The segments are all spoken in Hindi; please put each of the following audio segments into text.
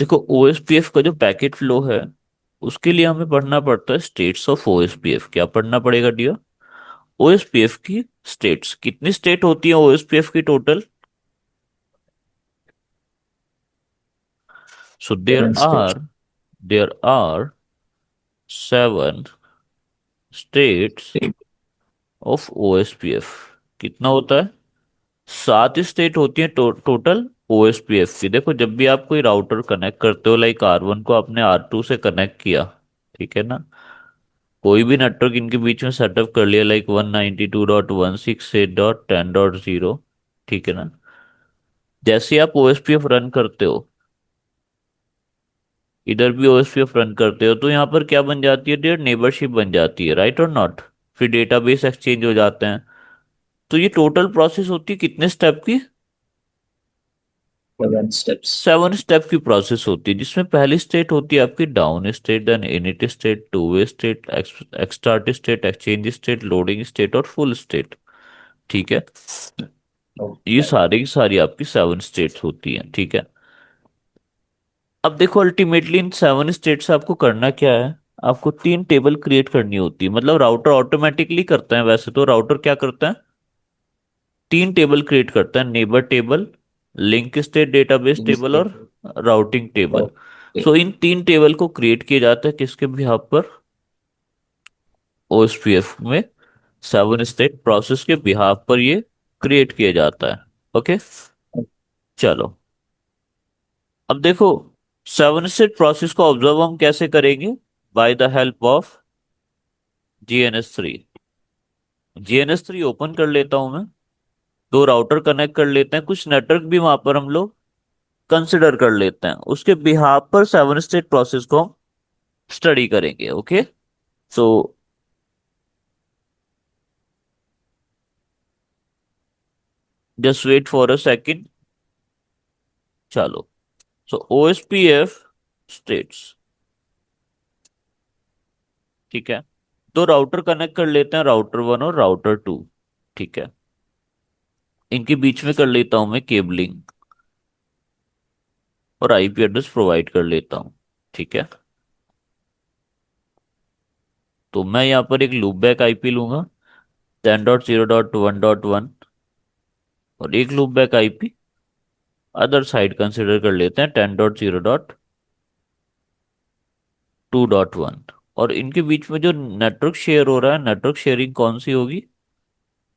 देखो ओएसपीएफ का जो पैकेट फ्लो है उसके लिए हमें पढ़ना पड़ता है स्टेट्स ऑफ ओएसपीएफ। क्या पढ़ना पड़ेगा डियर? ओएसपीएफ की स्टेट्स। कितनी स्टेट होती है ओएसपीएफ की total? So seven states. There are 7 states of OSPF. कितना होता है? 7 स्टेट होती है टोटल ओएसपीएफ की। देखो जब भी आप कोई राउटर कनेक्ट करते हो, लाइक R1 को आपने R2 से कनेक्ट किया, ठीक है ना, कोई भी नेटवर्क इनके बीच में सेटअप कर लिया, लाइक 192.168.10.0, ठीक है ना, जैसे आप ओएसपीएफ रन करते हो, इधर भी ओएसपीएफ रन करते हो, तो यहाँ पर क्या बन जाती है डियर? नेबरशिप बन जाती है, राइट और नॉट? फिर डेटाबेस एक्सचेंज हो जाते हैं। तो ये टोटल प्रोसेस होती है कितने स्टेप की? 7 स्टेप्स। 7 स्टेप की प्रोसेस होती है, जिसमें पहली स्टेट होती है आपकी down state, then init state, two way state, exstart state, exchange state, loading state और फुल स्टेट। ठीक है, ये ओके। सारी की सारी आपकी 7 स्टेट्स होती हैं। ठीक है, अब देखो अल्टीमेटली इन 7 स्टेट्स से आपको करना क्या है? आपको 3 टेबल क्रिएट करनी होती है। मतलब राउटर ऑटोमेटिकली करता है, वैसे तो राउटर क्या करता है, 3 टेबल क्रिएट करता है, neighbour table, link state database table और राउटिंग टेबल। ओके। सो इन 3 टेबल को क्रिएट किया जाता है किसके बिहाफ पर? ओएसपीएफ में 7 स्टेट प्रोसेस के बिहाफ पर ये क्रिएट किया जाता है। ओके, चलो अब देखो 7 स्टेट प्रोसेस को ऑब्जर्व हम कैसे करेंगे? By the help of GNS3। GNS3 open कर लेता हूं मैं, 2 राउटर कनेक्ट कर लेते हैं, कुछ नेटवर्क भी वहां पर हम लोग कंसिडर कर लेते हैं, उसके बिहाफ पर 7 स्टेट प्रोसेस को हम स्टडी करेंगे। Okay, so just wait for a second. चलो, सो OSPF स्टेट्स, ठीक है, 2 राउटर कनेक्ट कर लेते हैं, राउटर 1 और राउटर 2। ठीक है, इनके बीच में कर लेता हूं मैं केबलिंग और आईपी एड्रेस प्रोवाइड कर लेता हूं। ठीक है, तो मैं यहाँ पर एक लूप बैक आईपी लूंगा, 10.0.1.1, और एक loop back IP other side consider कर लेते हैं, 10.0.2.1। और इनके बीच में जो नेटवर्क शेयर हो रहा है, नेटवर्क शेयरिंग कौन सी होगी?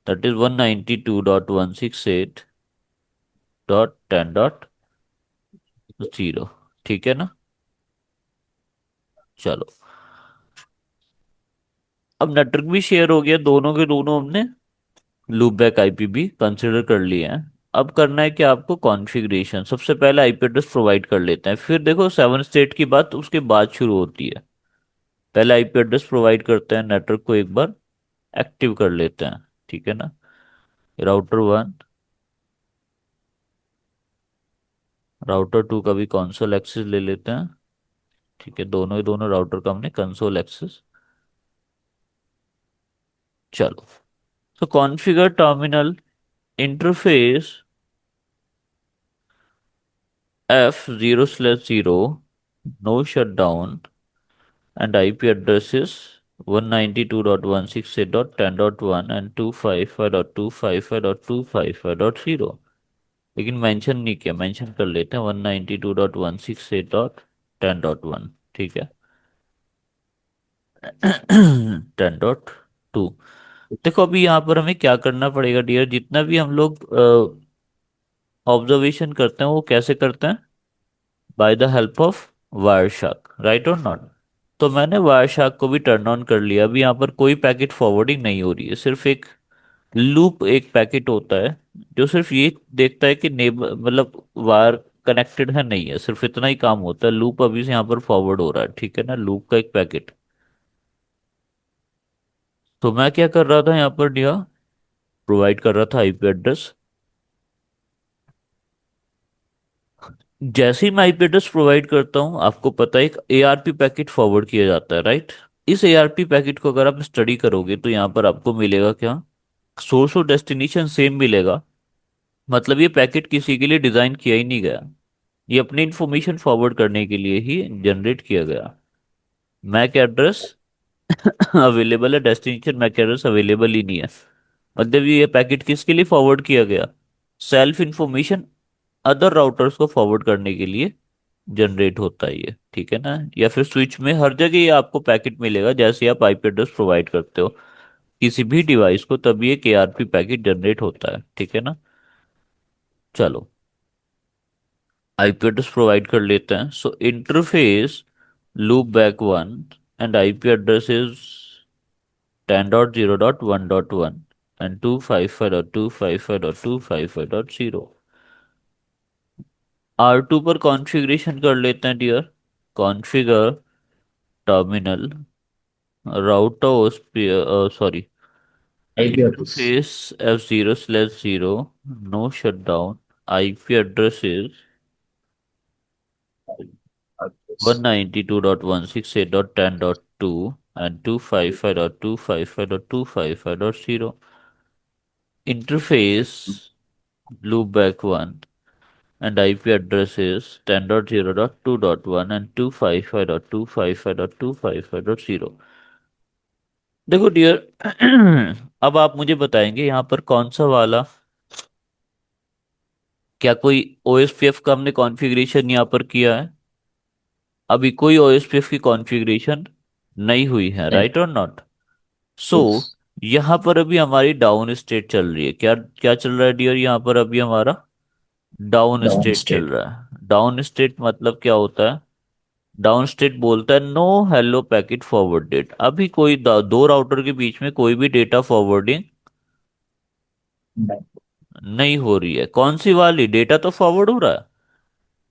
That is 192.168.10.0। ठीक है ना? चलो, अब नेटवर्क भी शेयर हो गया, दोनों के दोनों हमने लूप बैक आईपी भी कंसिडर कर लिए हैं। अब करना है कि आपको कॉन्फ़िगरेशन, सबसे पहले आईपी एड्रेस प्रोवाइड कर लेते हैं, फिर देखो 7 स्टेट की बात उसके बाद शुरू होती है। पहले आईपी एड्रेस प्रोवाइड करते हैं, नेटवर्क को एक बार एक्टिव कर लेते हैं। ठीक है ना, राउटर 1, राउटर 2 का भी कंसोल एक्सेस ले लेते हैं। ठीक है, दोनों ही दोनों राउटर का हमने कंसोल एक्सेस। चलो, तो configure terminal interface F0/0, no shutdown, and IP address is 192.168.10.1 and 255.255.255.0। लेकिन मेंशन नहीं किया, मेंशन कर लेते हैं 192.168.10.1। ठीक है, 10.2। देखो अभी यहाँ पर हमें क्या करना पड़ेगा डियर, जितना भी हम लोग ऑब्जर्वेशन करते हैं वो कैसे करते हैं? By the help of Wireshark, right और नॉट? तो मैंने वायरशार्क को भी टर्न ऑन कर लिया। अभी यहाँ पर कोई पैकेट फॉरवर्डिंग नहीं हो रही है, सिर्फ एक लूप, एक पैकेट होता है जो सिर्फ ये देखता है कि नेबर, मतलब वायर कनेक्टेड है नहीं है, सिर्फ इतना ही काम होता है। लूप अभी से यहाँ पर फॉरवर्ड हो रहा है, ठीक है ना, लूप का एक पैकेट। तो मैं क्या कर रहा था यहाँ पर डिया, प्रोवाइड कर रहा था आईपी एड्रेस। जैसे ही मैं आईपी एड्रेस प्रोवाइड करता हूँ, आपको पता है एक एआरपी पैकेट फॉरवर्ड किया जाता है, राइट? इस एआरपी पैकेट को अगर आप स्टडी करोगे तो यहाँ पर आपको मिलेगा क्या? सोर्स और डेस्टिनेशन सेम मिलेगा। मतलब ये पैकेट किसी के लिए डिजाइन किया ही नहीं गया। ये अपनी इंफॉर्मेशन फॉरवर्ड करने के लिए ही जनरेट किया गया। मैक एड्रेस अवेलेबल है, डेस्टिनेशन मैक एड्रेस अवेलेबल ही नहीं है। मतलब ये पैकेट किसके लिए फॉरवर्ड किया गया? सेल्फ इंफॉर्मेशन अदर राउटर्स को फॉरवर्ड करने के लिए जनरेट होता है ये, ठीक है ना। या फिर स्विच में हर जगह ये आपको पैकेट मिलेगा, जैसे आप आईपी एड्रेस प्रोवाइड करते हो किसी भी डिवाइस को, तभी ये केआरपी पैकेट जनरेट होता है, ठीक है ना। चलो आईपी एड्रेस प्रोवाइड कर लेते हैं। So interface loopback one and IP address is 10.0.1.1 and 255.255.255.0। R2 पर कॉन्फ़िगरेशन कर लेते हैं dear. Configure terminal router sorry IP address. Interface F0/0 no shutdown IP address is address. 192.168.10.2 and 255.255.255.0। interface loopback 1 and IP address is 10.0.2.1 and 255.255.255.0। देखो डियर अब आप मुझे बताएंगे यहाँ पर कौन सा वाला, क्या कोई OSPF का हमने कॉन्फ़िगरेशन यहाँ पर किया है? अभी कोई OSPF की कॉन्फ़िगरेशन नहीं हुई है, नहीं। राइट और नॉट? So yes. यहाँ पर अभी हमारी डाउन स्टेट चल रही है। क्या क्या चल रहा है डियर यहाँ पर अभी हमारा? डाउन डाउन स्टेट चल स्टेट। रहा है। डाउन स्टेट मतलब क्या होता है? डाउन स्टेट बोलता है नो हेलो पैकेट फॉरवर्डेड। अभी कोई दो राउटर के बीच में कोई भी डेटा फॉरवर्डिंग नहीं। नहीं हो रही है। कौन सी वाली? डेटा तो फॉरवर्ड हो रहा है,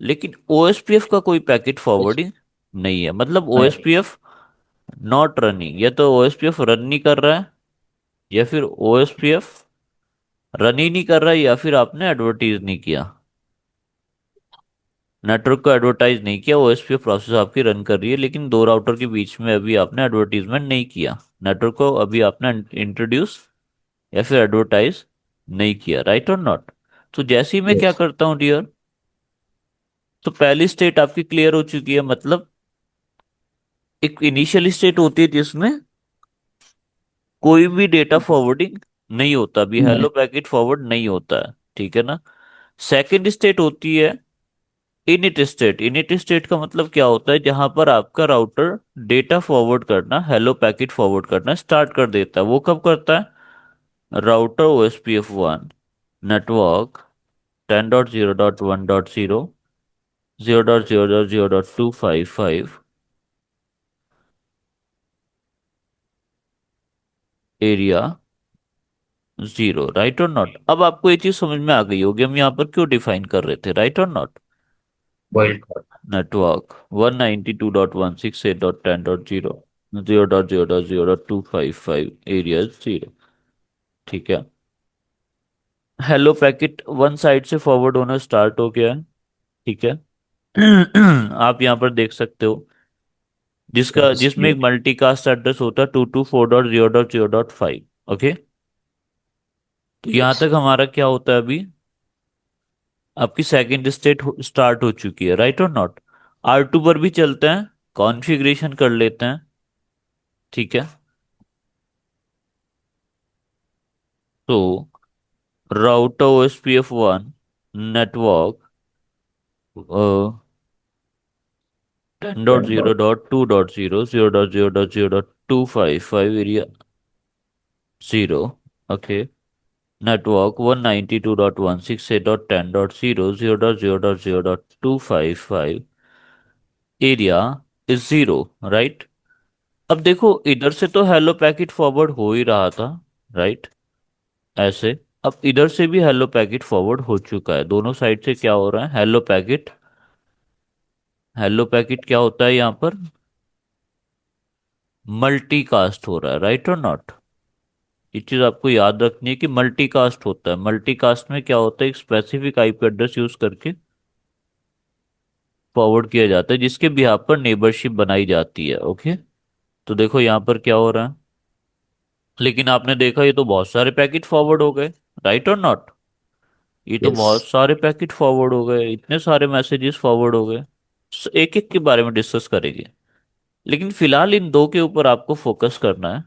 लेकिन OSPF का कोई पैकेट यस। फॉरवर्डिंग नहीं है। मतलब नहीं। OSPF not running. या तो OSPF रन नहीं कर रहा है, या फिर OSPF रन ही नहीं कर रहा है, या फिर आपने एडवर्टीज नहीं किया, नेटवर्क को एडवर्टाइज नहीं किया। OSPF प्रोसेस आपकी रन कर रही है, लेकिन दो राउटर के बीच में अभी आपने एडवर्टीजमेंट नहीं किया, नेटवर्क को अभी आपने इंट्रोड्यूस या फिर एडवर्टाइज नहीं किया, राइट और नॉट? तो जैसे ही मैं क्या यस। करता हूँ डियर, तो पहली स्टेट आपकी क्लियर हो चुकी है। मतलब एक इनिशियल स्टेट होती है जिसमें कोई भी डेटा फॉरवर्डिंग नहीं होता, अभी नहीं। हेलो पैकेट फॉरवर्ड नहीं होता है, ठीक है ना। सेकंड स्टेट होती है इनिट स्टेट। इनिट स्टेट का मतलब क्या होता है? जहां पर आपका राउटर डेटा फॉरवर्ड करना, हेलो पैकेट फॉरवर्ड करना स्टार्ट कर देता है। वो कब करता है? Router OSPF1 network 10.0.1.0 0.0.0.255 area zero, right और नॉट? अब आपको ये चीज समझ में आ गई होगी हम यहाँ पर क्यों डिफाइन कर रहे थे, राइट और not? Wild card. Network 192.168.10.0 0.0.0.255 area zero, ठीक है। हेलो पैकेट वन साइड से फॉरवर्ड होना स्टार्ट हो गया है, ठीक है। आप यहाँ पर देख सकते हो, यस जिसमें एक क्लियर। मल्टीकास्ट एड्रेस होता है 224.0.0.5। ओके, तो यहाँ यस। तक हमारा क्या होता है अभी? आपकी सेकंड स्टेट स्टार्ट हो चुकी है, राइट और नॉट? R2 पर भी चलते हैं, कॉन्फ़िगरेशन कर लेते हैं, ठीक है। तो router OSPF1 network 10.0.2.0 0.0.0.255 area zero, okay. Network 192.168.10.0 0.0.0.255 area is zero, right. अब देखो इधर से तो हेलो पैकेट फॉरवर्ड हो ही रहा था, राइट, ऐसे। अब इधर से भी हेलो पैकेट फॉरवर्ड हो चुका है। दोनों साइड से क्या हो रहा है? Hello packet. हेलो पैकेट क्या होता है यहाँ पर? मल्टीकास्ट हो रहा है, राइट और नॉट? ये चीज आपको याद रखनी है कि मल्टीकास्ट होता है। मल्टीकास्ट में क्या होता है? एक स्पेसिफिक आईपी एड्रेस यूज करके फॉरवर्ड किया जाता है, जिसके बिहाफ पर नेबरशिप बनाई जाती है, ओके। तो देखो यहाँ पर क्या हो रहा है, लेकिन आपने देखा ये तो बहुत सारे पैकेट फॉरवर्ड हो गए, राइट और नॉट? ये तो बहुत Yes. सारे पैकेट फॉरवर्ड हो गए, इतने सारे मैसेजेस फॉरवर्ड हो गए। एक एक के बारे में डिस्कस करेंगे, लेकिन फिलहाल इन दो के ऊपर आपको फोकस करना है।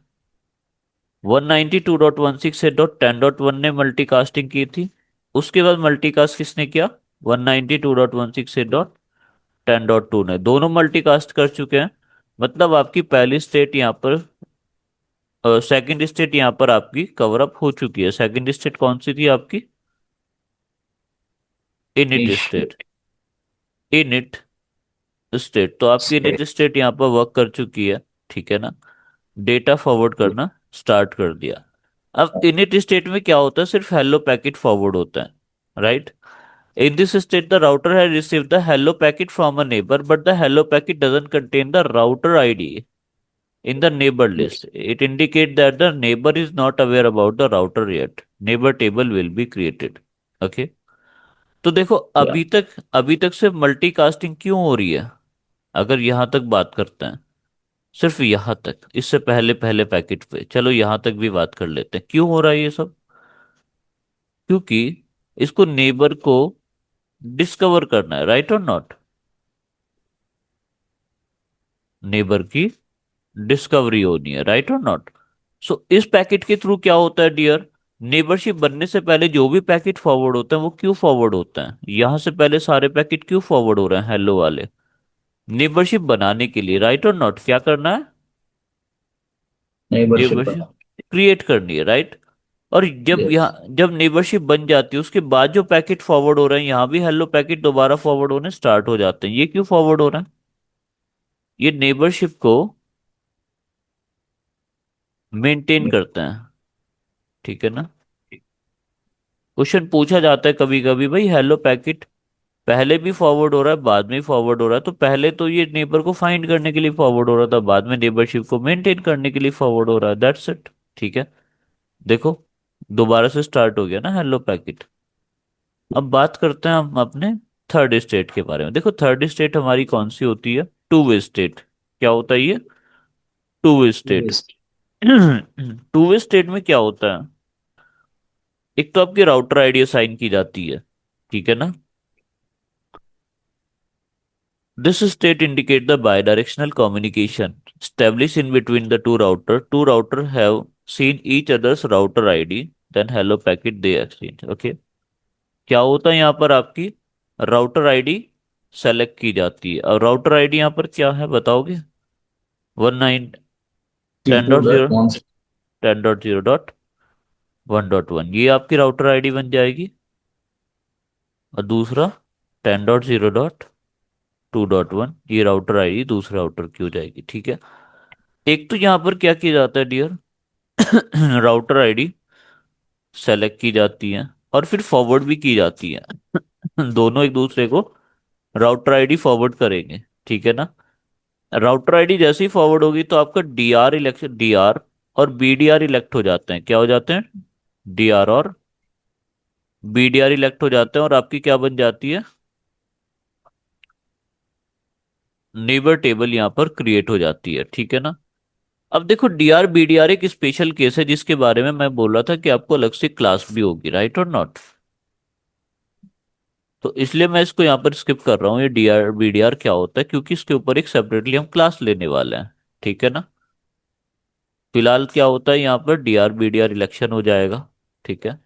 192.168.10.1 ने मल्टीकास्टिंग की थी, उसके बाद मल्टीकास्ट किसने किया? 192.168.10.2 ने। दोनों मल्टीकास्ट कर चुके हैं, मतलब आपकी पहली स्टेट यहाँ पर, सेकंड स्टेट यहाँ पर आपकी कवर अप हो चुकी है। सेकंड स्टेट कौन सी थी आपकी? Init state. Initiate init state, तो आपकी इनिट state. स्टेट यहाँ पर वर्क कर चुकी है, ठीक है ना? डेटा फॉरवर्ड करना स्टार्ट कर दिया। अब इनिट स्टेट में क्या होता है? सिर्फ हेलो पैकेट फॉरवर्ड होता है, right? In this state, the router has received the hello packet from a neighbor, but the hello packet doesn't contain the router ID in the neighbor list. Yes. It indicates that the neighbor is not aware about the router yet. Neighbor table will be created. Okay? तो देखो, Yeah. अभी तक सिर्फ मल्टीकास्टिंग क्यों हो रही है? अगर यहां तक बात करते हैं, सिर्फ यहां तक, इससे पहले पहले पैकेट पे चलो यहां तक भी बात कर लेते हैं, क्यों हो रहा है ये सब? क्योंकि इसको नेबर को डिस्कवर करना है, राइट और नॉट? नेबर की डिस्कवरी होनी है, राइट और नॉट? सो इस पैकेट के थ्रू क्या होता है डियर? नेबरशिप बनने से पहले जो भी पैकेट फॉरवर्ड होते हैं वो क्यों फॉरवर्ड होते हैं? यहां से पहले सारे पैकेट क्यों फॉरवर्ड हो रहे हैं हेलो वाले? नेबरशिप बनाने के लिए, राइट और नॉट? क्या करना है? Neighborship नेबरशिप बना. क्रिएट करनी है, राइट? और Yes. जब नेबरशिप बन जाती है, उसके बाद जो पैकेट फॉरवर्ड हो रहे हैं, यहाँ भी हेलो पैकेट दोबारा फॉरवर्ड होने स्टार्ट हो जाते हैं। ये क्यों फॉरवर्ड हो रहे हैं? ये नेबरशिप को मेंटेन करते हैं, ठीक है ना? क्वेश्चन पूछा जाता है कभी कभी, भाई हेलो पैकेट पहले भी फॉरवर्ड हो रहा है, बाद में भी फॉरवर्ड हो रहा है, तो पहले तो ये नेबर को फाइंड करने के लिए फॉरवर्ड हो रहा था, बाद में नेबरशिप को मेंटेन करने के लिए फॉरवर्ड हो रहा है, दैट्स इट। ठीक है, देखो दोबारा से स्टार्ट हो गया ना हेलो पैकेट। अब बात करते हैं हम अपने थर्ड स्टेट के बारे में। देखो थर्ड स्टेट हमारी कौन सी होती है? To way state. क्या होता है ये? To way state. Yes. To way state में क्या होता है? एक तो आपकी राउटर आईडी असाइन की जाती है, ठीक है ना? This state indicate the bidirectional communication established in between the two router. Two router have seen each other's router ID, then hello packet they exchange. Okay, क्या होता है यहाँ पर? आपकी राउटर आईडी सेलेक्ट की जाती है, और राउटर आईडी यहाँ पर क्या है बताओगे? 19 ten T2 dot zero dot one. 10.0.1.1, ये आपकी राउटर आईडी बन जाएगी। और दूसरा 10.0.2.1, ये राउटर आईडी दूसरे राउटर की हो जाएगी, ठीक है? एक तो यहाँ पर क्या किया जाता है डियर? राउटर आईडी सेलेक्ट की जाती है और फिर फॉरवर्ड भी की जाती है। दोनों एक दूसरे को राउटर आईडी फॉरवर्ड करेंगे, ठीक है ना? राउटर आईडी जैसे ही फॉरवर्ड होगी तो आपका डीआर इलेक्शन, डीआर और बीडीआर इलेक्ट हो जाते हैं। क्या हो जाते हैं? डीआर और बीडीआर इलेक्ट हो जाते हैं, और आपकी क्या बन जाती है? नेबर टेबल यहाँ पर क्रिएट हो जाती है, ठीक है ना? अब देखो डीआर बीडीआर एक स्पेशल केस है, जिसके बारे में मैं बोल रहा था कि आपको अलग से क्लास भी होगी, राइट और नॉट? तो इसलिए मैं इसको यहाँ पर स्किप कर रहा हूँ। ये डीआर बीडीआर क्या होता है, क्योंकि इसके ऊपर एक सेपरेटली हम क्लास लेने वाले हैं, ठीक है ना? फिलहाल क्या होता है यहाँ पर? डीआर बीडीआर इलेक्शन हो जाएगा, ठीक है,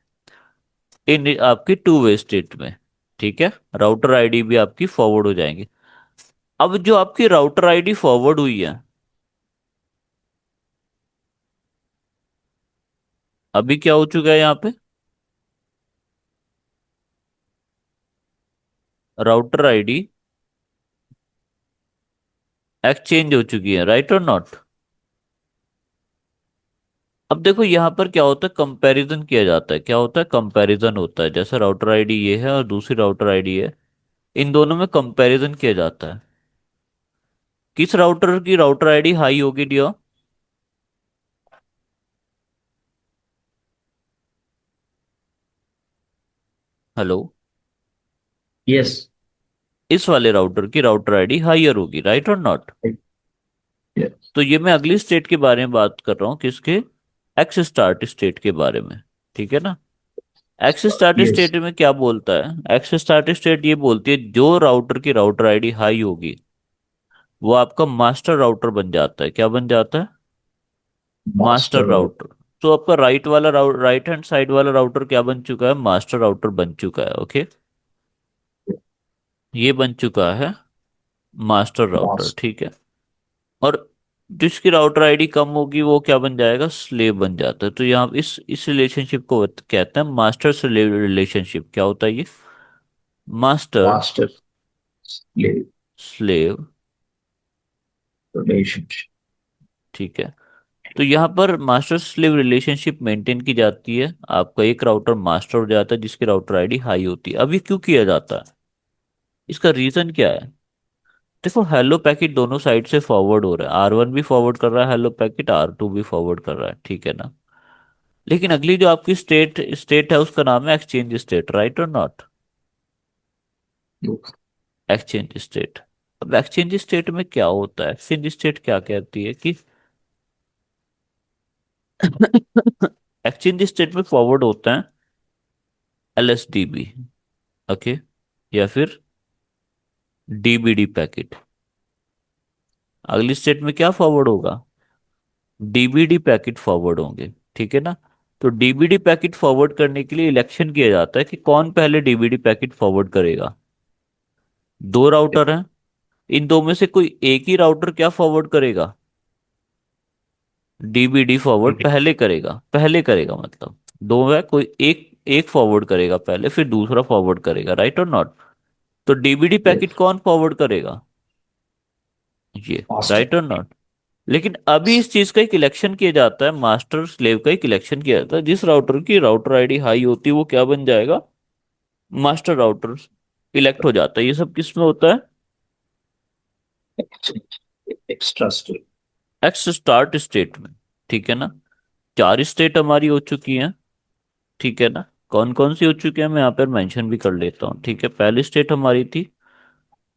इन आपकी टू वे स्टेट में, ठीक है? राउटर आईडी भी आपकी फॉरवर्ड हो जाएंगी। अब जो आपकी राउटर आईडी फॉरवर्ड हुई है, अभी क्या हो चुका है यहाँ पे? राउटर आईडी एक्सचेंज हो चुकी है, राइट और नॉट? अब देखो यहाँ पर क्या होता है, कंपैरिजन किया जाता है। क्या होता है? कंपैरिजन होता है। जैसे राउटर आईडी ये है और दूसरी राउटर आईडी है, इन दोनों में कंपैरिजन किया जाता है। किस राउटर की राउटर आईडी हाई होगी डियो? हेलो? Yes. इस वाले राउटर की राउटर आईडी हाईयर होगी, राइट और नॉट? Yes. तो ये मैं अगली स्टेट के बारे में बात कर रहा हूँ, किसके? एक्स स्टार्ट स्टेट के बारे में, ठीक है ना? X start Yes. स्टेट में क्या बोलता है? एक्स स्टार्ट स्टेट ये बोलती है जो राउटर की राउटर आईडी हाई होगी वो आपका मास्टर राउटर बन जाता है। क्या बन जाता है? Master Master route. राउटर। तो आपका राइट हैंड साइड वाला राउटर क्या बन चुका है? मास्टर राउटर बन चुका है। ओके, ये बन चुका है मास्टर राउटर। Master. ठीक है। और जिसकी राउटर आईडी कम होगी वो क्या बन जाएगा? स्लेव बन जाता है। तो यहाँ इस रिलेशनशिप को कहते हैं मास्टर स्लेव रिलेशनशिप। क्या होता है ये? Master Master slave slave. relationship. ठीक है। तो यहाँ पर मास्टर स्लेव रिलेशनशिप मेंटेन की जाती है। आपका एक राउटर मास्टर हो जाता है जिसकी राउटर आईडी हाई होती है। अब ये क्यों किया जाता है? इसका रीजन क्या है? देखो, हेलो पैकेट दोनों साइड से फॉरवर्ड हो रहा है। R1 भी फॉरवर्ड कर रहा है हेलो पैकेट, R2 भी फॉरवर्ड कर रहा है। ठीक है ना? लेकिन अगली जो आपकी स्टेट स्टेट है उसका नाम है एक्सचेंज स्टेट। राइट और नॉट? Look. Exchange state. अब एक्सचेंज स्टेट में क्या होता है? एक्सचेंज स्टेट क्या कहती है कि एक्सचेंज स्टेट में फॉरवर्ड होता है LSDB। ओके, या फिर DBD पैकेट। अगली स्टेट में क्या फॉरवर्ड होगा? DBD पैकेट फॉरवर्ड होंगे। ठीक है ना? तो DBD पैकेट फॉरवर्ड करने के लिए इलेक्शन किया जाता है कि कौन पहले DBD पैकेट फॉरवर्ड करेगा। दो राउटर हैं, इन दो में से कोई एक ही राउटर क्या फॉरवर्ड करेगा? DBD फॉरवर्ड पहले करेगा। पहले करेगा मतलब दो है, कोई एक एक फॉरवर्ड करेगा पहले, फिर दूसरा फॉरवर्ड करेगा। राइट और नॉट? तो DBD पैकेट Yes. कौन फॉरवर्ड करेगा? ये। Master. राइट और नॉट? लेकिन अभी इस चीज का एक इलेक्शन किया जाता है, मास्टर स्लेव का एक इलेक्शन किया जाता है। जिस राउटर की राउटर आईडी हाई होती है वो क्या बन जाएगा? मास्टर राउटर इलेक्ट हो जाता है। ये सब किस में होता है? Exchange. Extra state. X start state में। ठीक है ना? चार स्टेट हमारी हो चुकी हैं। ठीक है ना? कौन कौन सी हो चुकी है मैं यहाँ पर मेंशन भी कर लेता हूँ। ठीक है, पहली स्टेट हमारी थी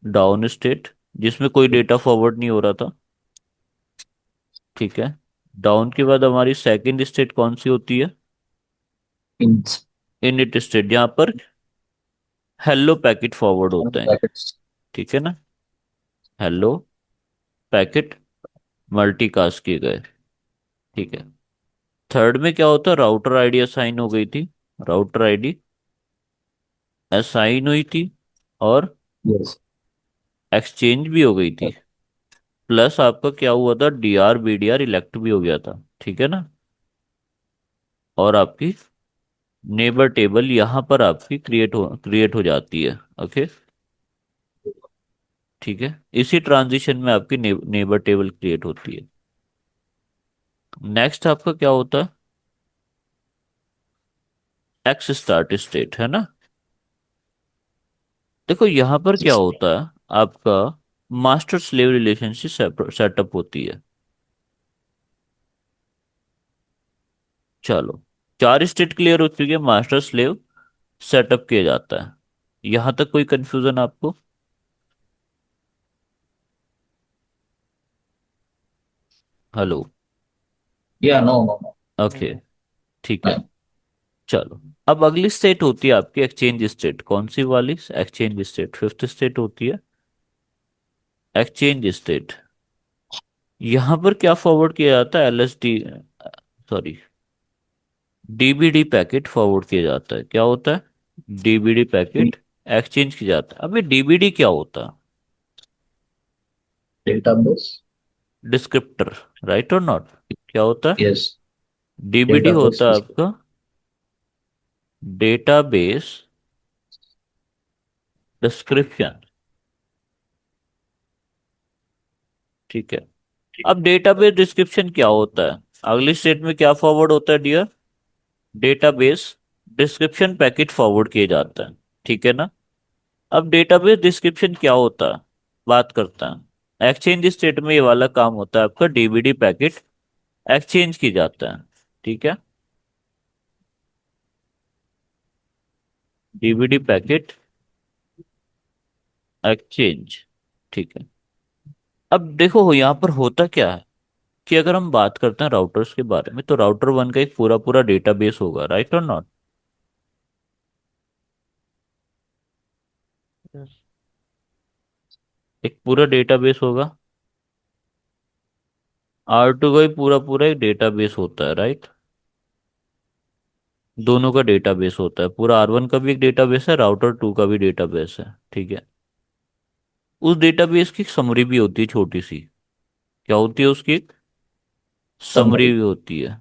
डाउन स्टेट, जिसमें कोई डेटा फॉरवर्ड नहीं हो रहा था। ठीक है। डाउन के बाद हमारी सेकंड स्टेट कौन सी होती है? Ins. इनिट स्टेट, जहाँ पर हेलो पैकेट फॉरवर्ड होते हैं। Packets. ठीक है ना? हेलो पैकेट मल्टीकास्ट किए गए। ठीक है। थर्ड में क्या होता है? राउटर आईडी असाइन हो गई थी। राउटर आईडी असाइन हुई थी और Yes. एक्सचेंज भी हो गई थी। प्लस आपका क्या हुआ था? DR BDR इलेक्ट भी हो गया था। ठीक है ना? और आपकी नेबर टेबल यहाँ पर आपकी क्रिएट हो जाती है। ओके। ठीक है। इसी ट्रांजिशन में आपकी नेबर टेबल क्रिएट होती है। नेक्स्ट आपका क्या होता है? एक्स स्टार्ट स्टेट, है ना? देखो यहाँ पर क्या होता है आपका? मास्टर स्लेव रिलेशनशिप सेटअप होती है। चलो, चार स्टेट क्लियर हो चुकी है, मास्टर स्लेव सेटअप किया जाता है। यहां तक कोई कंफ्यूजन आपको? Hello? Yeah, no, no, no. Okay, ठीक है। Fine. चलो, अब अगली स्टेट होती है आपकी एक्सचेंज स्टेट। कौन सी वाली? एक्सचेंज स्टेट फिफ्थ स्टेट होती है। एक्सचेंज स्टेट, यहां पर क्या फॉरवर्ड किया जाता है? LSD, sorry, DBD packet forward किया जाता है। क्या होता है? DBD पैकेट एक्सचेंज किया जाता है। अबे DBD क्या होता है? Database. डिस्क्रिप्टर। राइट और नॉट? क्या होता है? Yes. DBD Database होता है description. आपका डेटाबेस डिस्क्रिप्शन। ठीक है। अब डेटाबेस डिस्क्रिप्शन क्या होता है? अगली स्टेट में क्या फॉरवर्ड होता है dear? Database description packet forward किए जाता है। ठीक है ना? अब डेटाबेस डिस्क्रिप्शन क्या होता है, बात करता है। एक्सचेंज स्टेट में ये वाला काम होता है आपका। DBD पैकेट एक्सचेंज की जाता है। ठीक है। DBD packet exchange. ठीक है। अब देखो यहाँ पर होता क्या है कि अगर हम बात करते हैं राउटर्स के बारे में, तो राउटर वन का एक पूरा पूरा डेटाबेस होगा। राइट और नॉट? एक पूरा डेटाबेस होगा। R2 का ही पूरा पूरा एक डेटाबेस होता है, राइट। दोनों का डेटाबेस होता है, पूरा R1 का भी एक डेटाबेस है, राउटर 2 का भी डेटाबेस है, ठीक है। उस डेटाबेस की समरी भी होती है छोटी सी। क्या होती है उसकी? Summary Summary. भी होती है।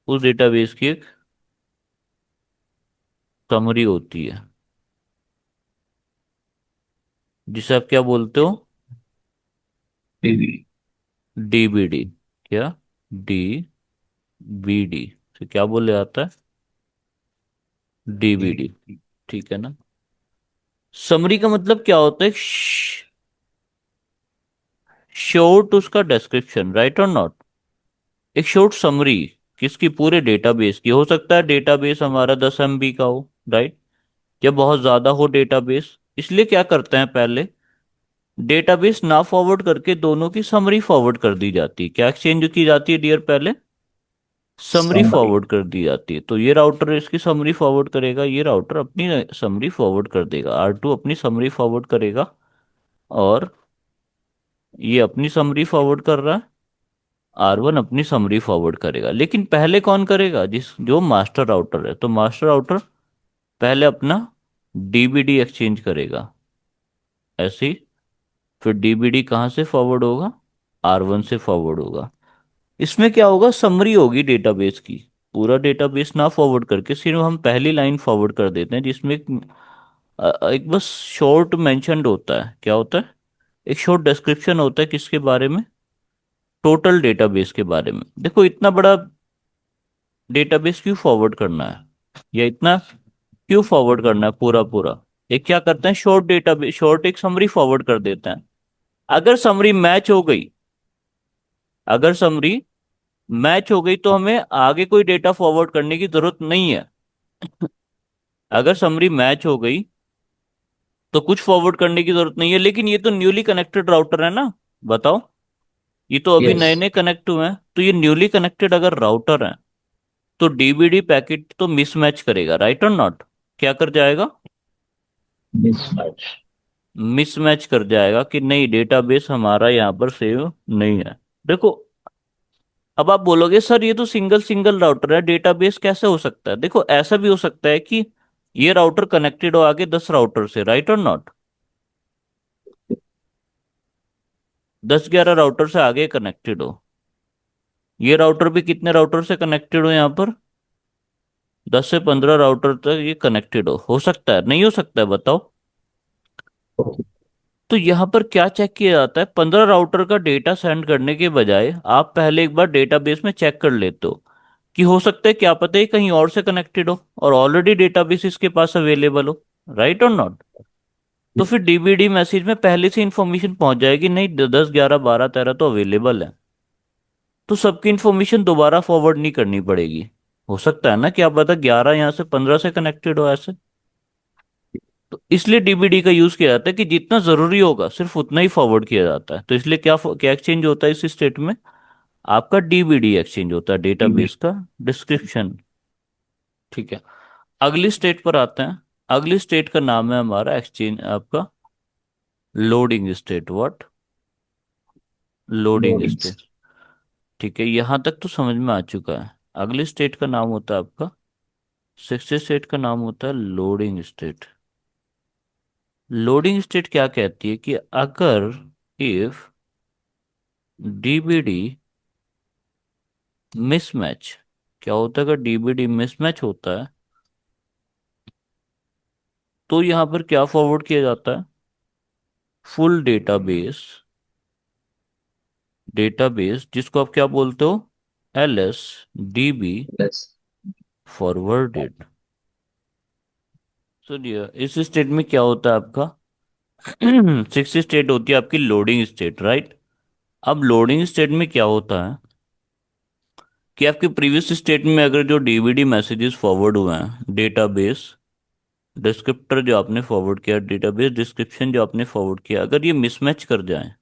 उस डेटाबेस की एक समरी होती है, जिसे आप क्या बोलते हो? DB. डीबीडी। क्या? डीबीडी से क्या बोले जाता है? डीबीडी, ठीक है ना। समरी का मतलब क्या होता है? शॉर्ट उसका डिस्क्रिप्शन, राइट और नॉट। एक शॉर्ट समरी किसकी? पूरे डेटाबेस की। हो सकता है डेटाबेस हमारा 10 MB का हो, राइट, या बहुत ज्यादा हो डेटाबेस। इसलिए क्या करते हैं, पहले डेटाबेस ना फॉरवर्ड करके दोनों की समरी फॉरवर्ड कर दी जाती है। क्या एक्सचेंज की जाती है डियर? पहले समरी Summary. फॉरवर्ड कर दी जाती है। तो ये राउटर इसकी समरी फॉरवर्ड करेगा, ये राउटर अपनी समरी फॉरवर्ड कर देगा, R2 अपनी समरी फॉरवर्ड करेगा, और ये अपनी समरी फॉरवर्ड कर रहा है, R1 अपनी समरी फॉरवर्ड करेगा। लेकिन पहले कौन करेगा? जो मास्टर राउटर है। तो मास्टर राउटर पहले अपना डीबीडी एक्सचेंज करेगा, ऐसे ही। फिर डीबीडी कहाँ से फॉरवर्ड होगा? R1 से फॉरवर्ड होगा। इसमें क्या होगा? समरी होगी डेटाबेस की। पूरा डेटाबेस ना फॉरवर्ड करके सिर्फ हम पहली लाइन फॉरवर्ड कर देते हैं, जिसमें एक बस शॉर्ट मेंशन्ड होता है। क्या होता है? एक शॉर्ट डिस्क्रिप्शन होता है, किसके बारे में? टोटल डेटाबेस के बारे में। देखो इतना बड़ा डेटाबेस क्यों फॉरवर्ड करना है, या इतना क्यों फॉरवर्ड करना है पूरा पूरा? एक क्या करते हैं, शॉर्ट डेटाबेस, शॉर्ट एक समरी फॉरवर्ड कर देते हैं। अगर समरी मैच हो गई, अगर समरी मैच हो गई तो हमें आगे कोई डेटा फॉरवर्ड करने की जरूरत नहीं है। अगर समरी मैच हो गई तो कुछ फॉरवर्ड करने की जरूरत नहीं है। लेकिन ये तो न्यूली कनेक्टेड राउटर है ना, बताओ। ये तो अभी नए Yes. नए कनेक्ट हुए हैं, तो ये न्यूली कनेक्टेड अगर राउटर है, तो डीबीडी पैकेट तो मिसमैच करेगा, राइट और नॉट। क्या कर जाएगा? Mismatch. मिसमैच कर जाएगा कि नहीं, डेटाबेस हमारा यहाँ पर सेव नहीं है। देखो, अब आप बोलोगे सर ये तो सिंगल सिंगल राउटर है, डेटाबेस कैसे हो सकता है? देखो ऐसा भी हो सकता है कि ये राउटर कनेक्टेड हो आगे 10 राउटर से, राइट और नॉट। 10-11 राउटर से आगे कनेक्टेड हो। ये राउटर भी कितने राउटर से कनेक्टेड हो यहाँ पर? 10 से 15 राउटर तक ये कनेक्टेड हो सकता है, नहीं हो सकता है, बताओ। Okay. तो यहाँ पर क्या चेक किया जाता है? 15 राउटर का डेटा सेंड करने के बजाय आप पहले एक बार डेटाबेस में चेक कर लेते हो कि हो सकता है, क्या पता है कहीं और से कनेक्टेड हो और ऑलरेडी डेटाबेस इसके पास अवेलेबल हो, राइट और नॉट। तो फिर डीबीडी मैसेज में पहले से इंफॉर्मेशन पहुंच जाएगी, नहीं 10, 11, 12, 13 तो अवेलेबल है। तो सबकी इंफॉर्मेशन दोबारा फॉरवर्ड नहीं करनी पड़ेगी। हो सकता है ना, क्या पता 11 यहाँ से 15 से कनेक्टेड हो ऐसे। तो इसलिए डीबीडी का यूज किया जाता है कि जितना जरूरी होगा सिर्फ उतना ही फॉरवर्ड किया जाता है। तो इसलिए क्या क्या एक्सचेंज होता है इस स्टेट में? आपका डीबीडी एक्सचेंज होता है, DB. डेटाबेस का डिस्क्रिप्शन, ठीक है। अगली स्टेट पर आते हैं। अगली स्टेट का नाम है हमारा एक्सचेंज, आपका loading state. What? Loading Loading. State, ठीक है। यहां तक तो समझ में आ चुका है। अगली स्टेट का नाम होता है आपका, सिक्स स्टेट का नाम होता है लोडिंग स्टेट। लोडिंग स्टेट क्या कहती है कि अगर, इफ डीबीडी मिसमैच, क्या होता है? अगर डीबीडी मिसमैच होता है तो यहां पर क्या फॉरवर्ड किया जाता है? फुल डेटाबेस, डेटाबेस जिसको आप क्या बोलते हो? LSDB Yes. फॉरवर्डेड। सुनिए, इस स्टेट में क्या होता है आपका? सिक्स स्टेट होती है आपकी लोडिंग स्टेट, राइट। अब लोडिंग स्टेट में क्या होता है कि आपके प्रीवियस स्टेट में अगर जो डीबीडी मैसेजेस फॉरवर्ड हुए हैं, डेटाबेस डिस्क्रिप्टर जो आपने फॉरवर्ड किया, डेटाबेस डिस्क्रिप्शन जो आपने फॉरवर्ड किया, अगर ये मिसमैच कर जाए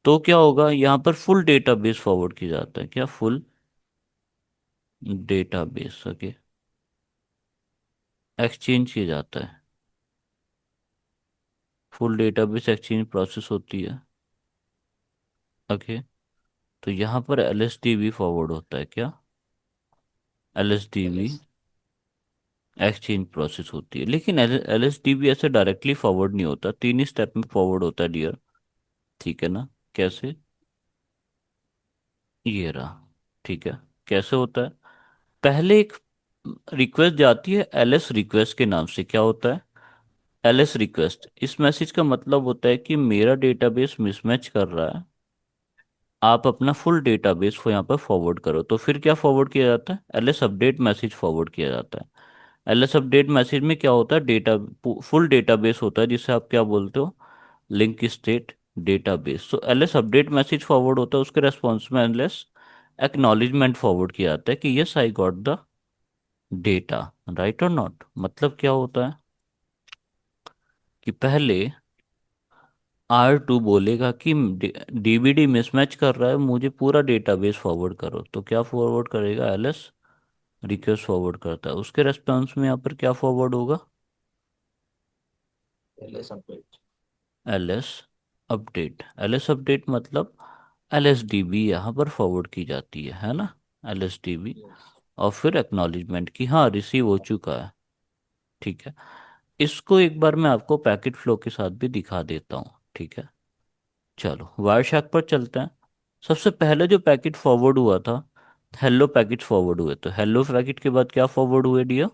तो क्या होगा? यहाँ पर फुल डेटाबेस फॉरवर्ड किया जाता है। क्या? फुल डेटाबेस ओके एक्सचेंज किया जाता है, फुल डेटाबेस एक्सचेंज प्रोसेस होती है। ओके, तो यहाँ पर एलएसडीबी फॉरवर्ड होता है क्या? एलएसडीबी एलएस एक्सचेंज प्रोसेस होती है, लेकिन एलएसडीबी ऐसे डायरेक्टली फॉरवर्ड नहीं होता, तीन ही स्टेप में फॉरवर्ड होता है डियर। ठीक है ना? कैसे? ये रहा। ठीक है, कैसे होता है? पहले एक रिक्वेस्ट जाती है एलएस रिक्वेस्ट के नाम से। क्या होता है? LS request. इस मैसेज का मतलब होता है कि मेरा डेटाबेस मिसमैच कर रहा है, आप अपना फुल डेटाबेस को यहाँ पर फॉरवर्ड करो। तो फिर क्या फॉरवर्ड किया जाता है? एलएस अपडेट मैसेज फॉरवर्ड किया जाता है। एलएस अपडेट मैसेज में क्या होता है? डेटा फुल डेटाबेस होता है, जिसे आप क्या बोलते हो? Link state database. तो एलएस अपडेट मैसेज फॉरवर्ड होता है, उसके रेस्पॉन्स में एलएस एक्नॉलेजमेंट फॉरवर्ड किया जाता है कि yes I got the data, right और नॉट। मतलब क्या होता है कि पहले R2 बोलेगा कि डीबीडी मिसमैच कर रहा है, मुझे पूरा डेटाबेस फॉरवर्ड करो। तो क्या फॉरवर्ड करेगा? एलएस रिक्वेस्ट फॉरवर्ड करता है, उसके रेस्पॉन्स में यहाँ पर क्या फॉरवर्ड होगा? LS update. LS update. LS update मतलब एलएसडीबी यहाँ पर फॉरवर्ड की जाती है ना? एलएसडीबी। यस। और फिर एक्नॉलेजमेंट की हाँ रिसीव हो चुका है। ठीक है, इसको एक बार मैं आपको पैकेट फ्लो के साथ भी दिखा देता हूँ। ठीक है, चलो वायरशैक पर चलते हैं। सबसे पहले जो पैकेट फॉरवर्ड हुआ था, हेलो पैकेट फॉरवर्ड हुए। तो हेलो पैकेट के बाद क्या फॉरवर्ड हुए dear?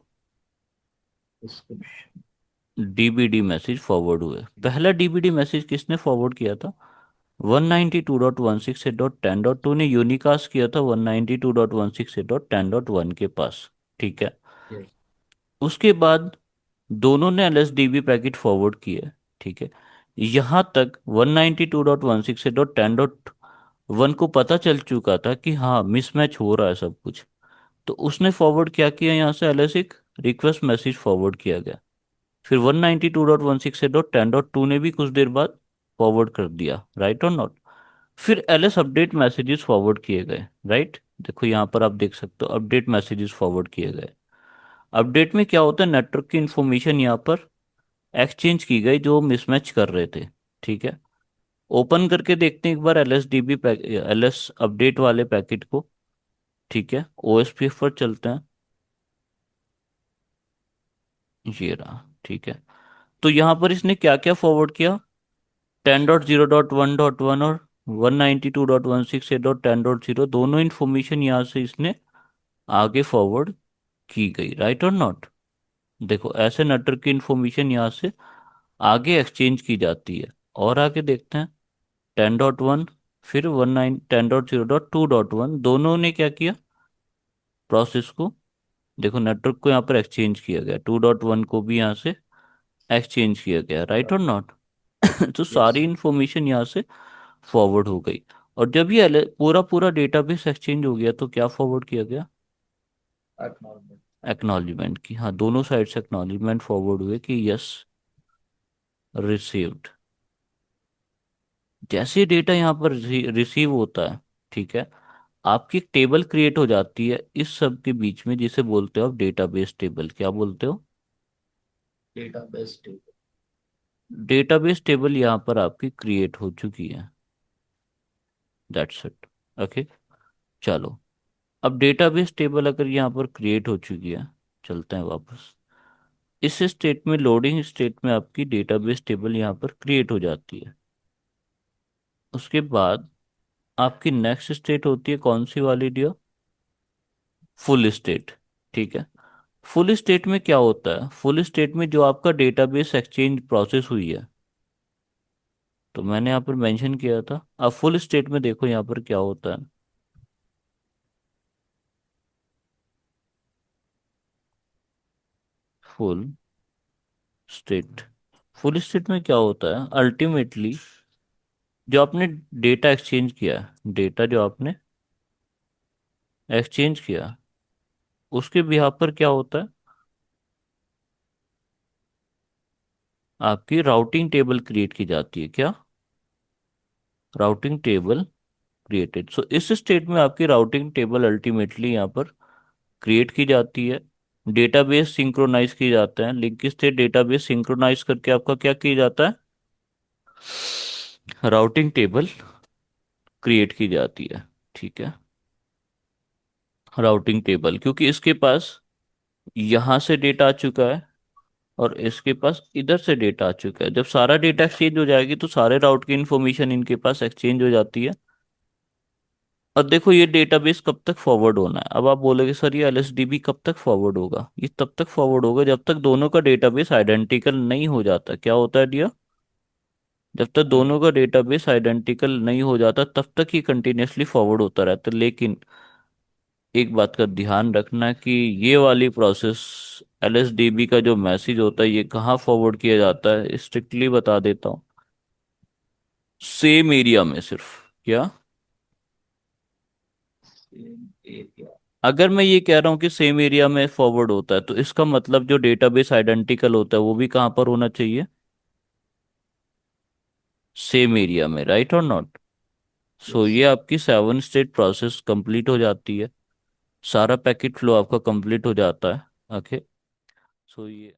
Description. DBD message forward हुए। पहला डीबीडी मैसेज किसने फॉरवर्ड किया था? 192.168.10.2 ने यूनिकास्ट किया था 192.168.10.1 के पास। ठीक है, यस। उसके बाद दोनों ने एलएसडीबी पैकेट फॉरवर्ड किए। ठीक है, यहाँ तक 192.168.10.1 को पता चल चुका था कि हाँ मिसमैच हो रहा है सब कुछ। तो उसने फॉरवर्ड क्या किया? यहाँ से एलएस एक रिक्वेस्ट मैसेज फॉरवर्ड किया गया। फिर 192.168.10.2 ने भी कुछ देर बाद फॉरवर्ड कर दिया, राइट और नॉट। फिर एलएस अपडेट मैसेजेस फॉरवर्ड किए गए, राइट। देखो यहाँ पर आप देख सकते हो अपडेट मैसेजेस फॉरवर्ड किए गए। अपडेट में क्या होता है? नेटवर्क की इंफॉर्मेशन यहाँ पर एक्सचेंज की गई जो मिसमैच कर रहे थे। ठीक है, ओपन करके देखते हैं एक बार एलएसडीबी एलएस अपडेट वाले पैकेट को। ठीक है, ओएसपीएफ पर चलते हैं। ये रहा। ठीक है, तो यहाँ पर इसने क्या क्या फॉरवर्ड किया? 10.0.1.1 और 192.168.10.0 दोनों इन्फॉर्मेशन यहाँ से इसने आगे फॉरवर्ड की गई, राइट और नॉट। देखो ऐसे नेटवर्क की इंफॉर्मेशन यहाँ से आगे एक्सचेंज की जाती है। और आगे देखते हैं 10.1, फिर 10.0.2.1 दोनों ने क्या किया? प्रोसेस को, देखो नेटवर्क को यहाँ पर एक्सचेंज किया गया, 2.1 को भी यहाँ से एक्सचेंज किया गया, राइट और नॉट। तो यस। सारी इंफॉर्मेशन यहाँ से फॉरवर्ड हो गई। और जब ये पूरा पूरा डेटाबेस एक्सचेंज हो गया तो क्या फॉरवर्ड किया गया? एक्नॉलेजमेंट। एक्नॉलेजमेंट की। हाँ, दोनों साइड से एक्नॉलेजमेंट फॉरवर्ड हुए कि यस रिसीव्ड। जैसे डेटा यहाँ पर रिसीव होता है, ठीक है, आपकी एक टेबल क्रिएट हो जाती है इस सब के बीच में, जिसे बोलते हो आप डेटाबेस टेबल। क्या बोलते हो? Database table. डेटाबेस टेबल यहाँ पर आपकी क्रिएट हो चुकी है। That's it. ओके, चलो अब डेटाबेस टेबल अगर यहाँ पर क्रिएट हो चुकी है, चलते हैं वापस। इस स्टेट में, लोडिंग स्टेट में आपकी डेटाबेस टेबल यहाँ पर क्रिएट हो जाती है। उसके बाद आपकी नेक्स्ट स्टेट होती है कौन सी वाली डियर? Full state. ठीक है, फुल स्टेट में क्या होता है? फुल स्टेट में जो आपका डेटाबेस एक्सचेंज प्रोसेस हुई है, तो मैंने यहाँ पर मेंशन किया था। अब फुल स्टेट में देखो यहाँ पर क्या होता है। फुल स्टेट, फुल स्टेट में क्या होता है? अल्टीमेटली जो आपने डेटा एक्सचेंज किया है, डेटा जो आपने एक्सचेंज किया, उसके बिहाफ पर क्या होता है? आपकी राउटिंग टेबल क्रिएट की जाती है। क्या? Routing table created. सो इस स्टेट में आपकी राउटिंग टेबल अल्टीमेटली यहाँ पर क्रिएट की जाती है, डेटाबेस सिंक्रोनाइज किए जाते हैं, लिंक स्टेट डेटाबेस सिंक्रोनाइज करके आपका क्या किया जाता है, राउटिंग टेबल क्रिएट की जाती है। ठीक है, राउटिंग टेबल, क्योंकि इसके पास यहाँ से डेटा आ चुका है और इसके पास इधर से डेटा आ चुका है। जब सारा डेटा एक्सचेंज हो जाएगी तो सारे राउट की इन्फॉर्मेशन इनके पास एक्सचेंज हो जाती है। और देखो ये डेटाबेस कब तक फॉरवर्ड होना है, अब आप बोलोगे सर ये एलएसडीबी कब तक फॉरवर्ड होगा, ये तब तक फॉरवर्ड होगा जब तक दोनों का डेटाबेस आइडेंटिकल नहीं हो जाता। क्या होता है डियर? जब तक दोनों का डेटाबेस आइडेंटिकल नहीं हो जाता तब तक ही कंटिन्यूअसली फॉरवर्ड होता रहता है। लेकिन एक बात का ध्यान रखना कि ये वाली प्रोसेस, एलएसडीबी का जो मैसेज होता है ये कहाँ फॉरवर्ड किया जाता है, स्ट्रिक्टली बता देता हूँ, सेम एरिया में सिर्फ। क्या? Same area. अगर मैं ये कह रहा हूँ कि सेम एरिया में फॉरवर्ड होता है तो इसका मतलब जो डेटाबेस आइडेंटिकल होता है वो भी कहाँ पर होना चाहिए, सेम एरिया में, राइट और नॉट? So yes. ये आपकी 7 स्टेट प्रोसेस कंप्लीट हो जाती है, सारा पैकेट फ्लो आपका कंप्लीट हो जाता है। ओके, सो ये